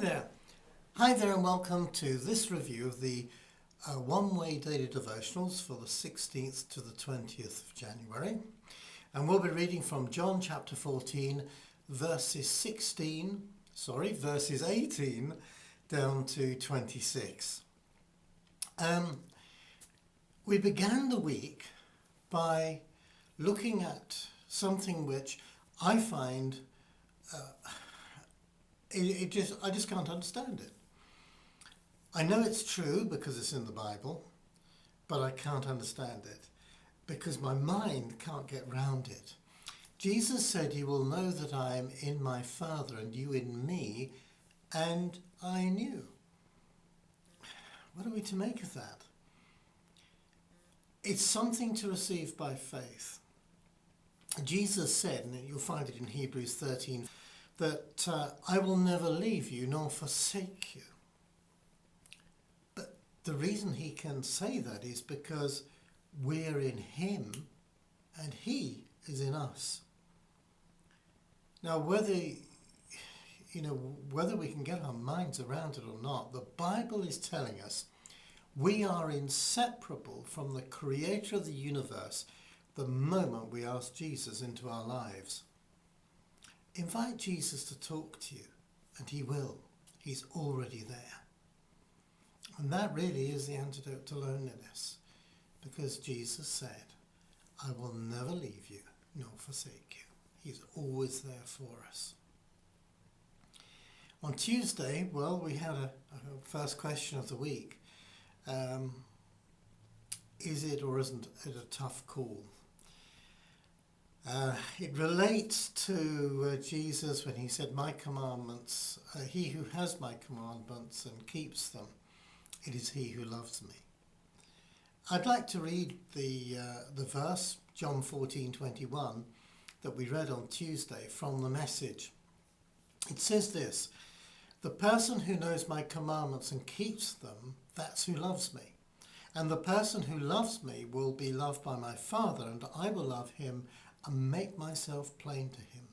there. Hi there and welcome to this review of the one-way daily devotionals for the 16th to the 20th of January. And we'll be reading from John chapter 14, verses 18 down to 26. We began the week by looking at something which I find I just can't understand it. I know it's true because it's in the Bible, but I can't understand it because my mind can't get round it. Jesus said, "You will know that I am in my Father and you in me, and I in you." What are we to make of that? It's something to receive by faith. Jesus said, and you'll find it in Hebrews 13, that I will never leave you nor forsake you. But the reason he can say that is because we're in him and he is in us. Now, whether we can get our minds around it or not, the Bible is telling us we are inseparable from the creator of the universe the moment we ask Jesus into our lives. Invite Jesus to talk to you, and he will. He's already there. And that really is the antidote to loneliness, because Jesus said, "I will never leave you nor forsake you." He's always there for us. On Tuesday, we had a first question of the week. Is it or isn't it a tough call? It relates to Jesus when he said, "My commandments, he who has my commandments and keeps them, it is he who loves me." I'd like to read the verse, John 14:21, that we read on Tuesday from the Message. It says this: "The person who knows my commandments and keeps them, that's who loves me. And the person who loves me will be loved by my Father, and I will love him and make myself plain to him."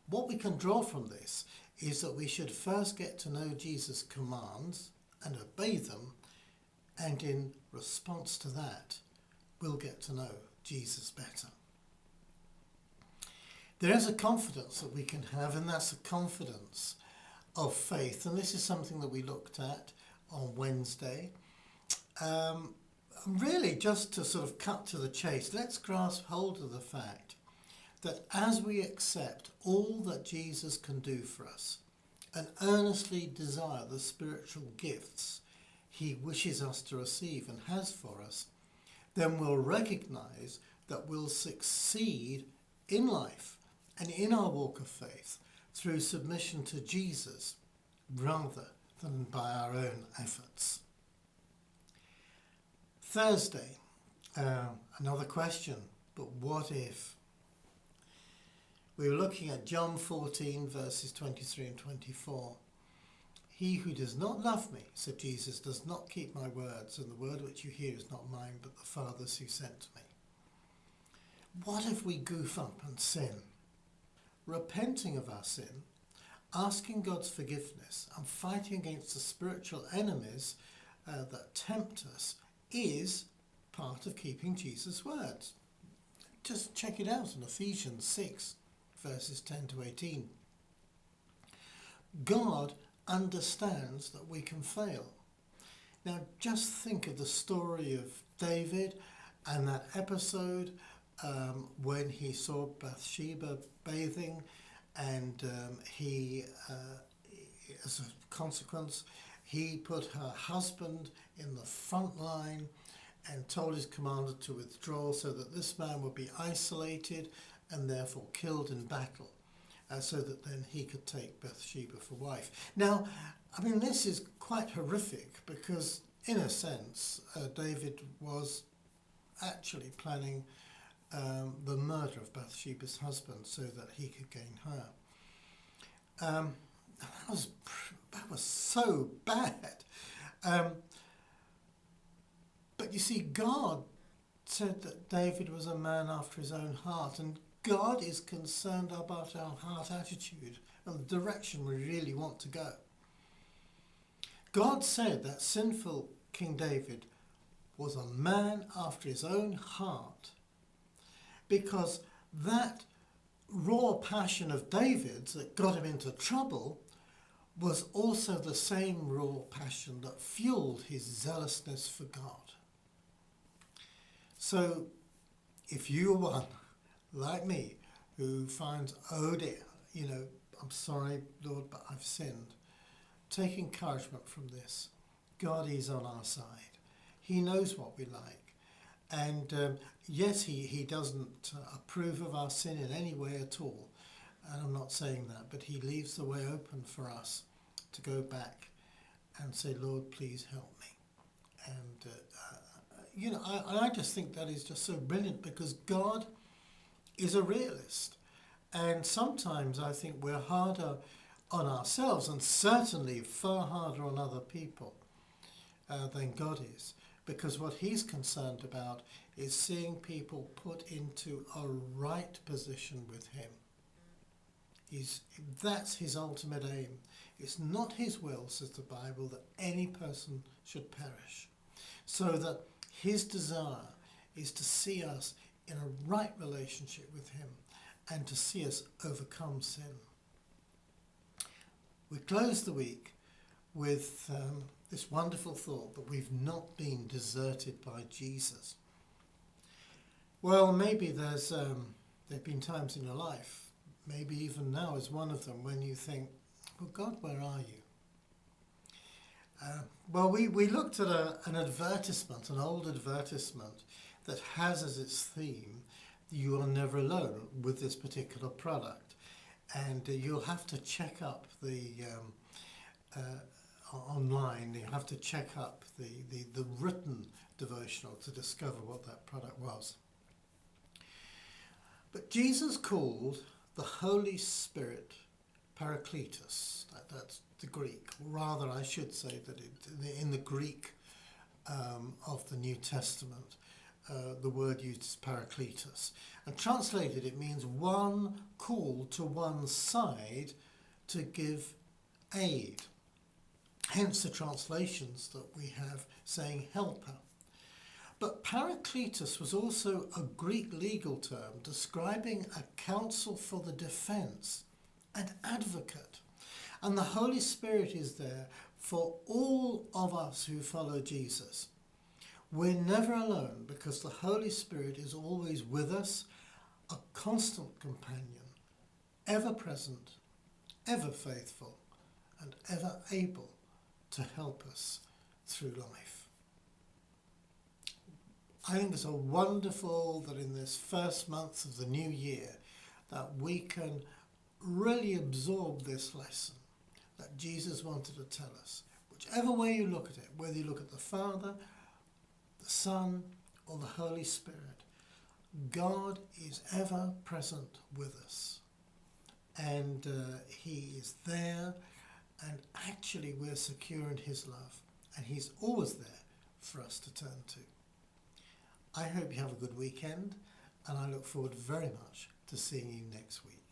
What we can draw from this is that we should first get to know Jesus' commands and obey them, and in response to that, we'll get to know Jesus better. There is a confidence that we can have, and that's a confidence of faith. And this is something that we looked at on Wednesday. Really, just to sort of cut to the chase, let's grasp hold of the fact that as we accept all that Jesus can do for us and earnestly desire the spiritual gifts he wishes us to receive and has for us, then we'll recognize that we'll succeed in life and in our walk of faith through submission to Jesus rather than by our own efforts. Thursday, another question, but what if? We were looking at John 14, verses 23 and 24. "He who does not love me," said Jesus, "does not keep my words, and the word which you hear is not mine, but the Father's who sent me." What if we goof up and sin? Repenting of our sin, asking God's forgiveness, and fighting against the spiritual enemies that tempt us is part of keeping Jesus' words. Just check it out in Ephesians 6, verses 10 to 18. God understands that we can fail. Now just think of the story of David and that episode when he saw Bathsheba bathing, and as a consequence, he put her husband in the front line and told his commander to withdraw so that this man would be isolated and therefore killed in battle, so that then he could take Bathsheba for wife. Now, this is quite horrific because, in a sense, David was actually planning the murder of Bathsheba's husband so that he could gain her. That was so bad. But you see, God said that David was a man after his own heart, and God is concerned about our heart attitude and the direction we really want to go. God said that sinful King David was a man after his own heart, because that raw passion of David's that got him into trouble was also the same raw passion that fueled his zealousness for God. So if you are one, like me, who finds, oh dear, I'm sorry, Lord, but I've sinned, take encouragement from this. God is on our side. He knows what we like. And yes, he doesn't approve of our sin in any way at all. And I'm not saying that, but he leaves the way open for us to go back and say, Lord, please help me. And, I just think that is just so brilliant, because God is a realist. And sometimes I think we're harder on ourselves, and certainly far harder on other people than God is. Because what he's concerned about is seeing people put into a right position with him. That's his ultimate aim. It's not his will, says the Bible, that any person should perish. So that his desire is to see us in a right relationship with him and to see us overcome sin. We close the week with this wonderful thought that we've not been deserted by Jesus. Well, maybe there's been times in your life, maybe even now is one of them, when you think, well, God, where are you? We looked at an advertisement, an old advertisement, that has as its theme, you are never alone with this particular product. And you'll have to check up the online, you have to check up the written devotional to discover what that product was. But Jesus called the Holy Spirit Paracletus. That's the Greek. Rather, I should say that in the Greek of the New Testament, the word used is Paracletus. And translated, it means one called to one side to give aid. Hence the translations that we have saying helper. But Paracletus was also a Greek legal term describing a counsel for the defense, an advocate. And the Holy Spirit is there for all of us who follow Jesus. We're never alone, because the Holy Spirit is always with us, a constant companion, ever present, ever faithful, and ever able to help us through life. I think it's a wonderful that in this first month of the new year that we can really absorb this lesson that Jesus wanted to tell us. Whichever way you look at it, whether you look at the Father, the Son, or the Holy Spirit, God is ever present with us. And he is there, and actually we're secure in his love. And he's always there for us to turn to. I hope you have a good weekend, and I look forward very much to seeing you next week.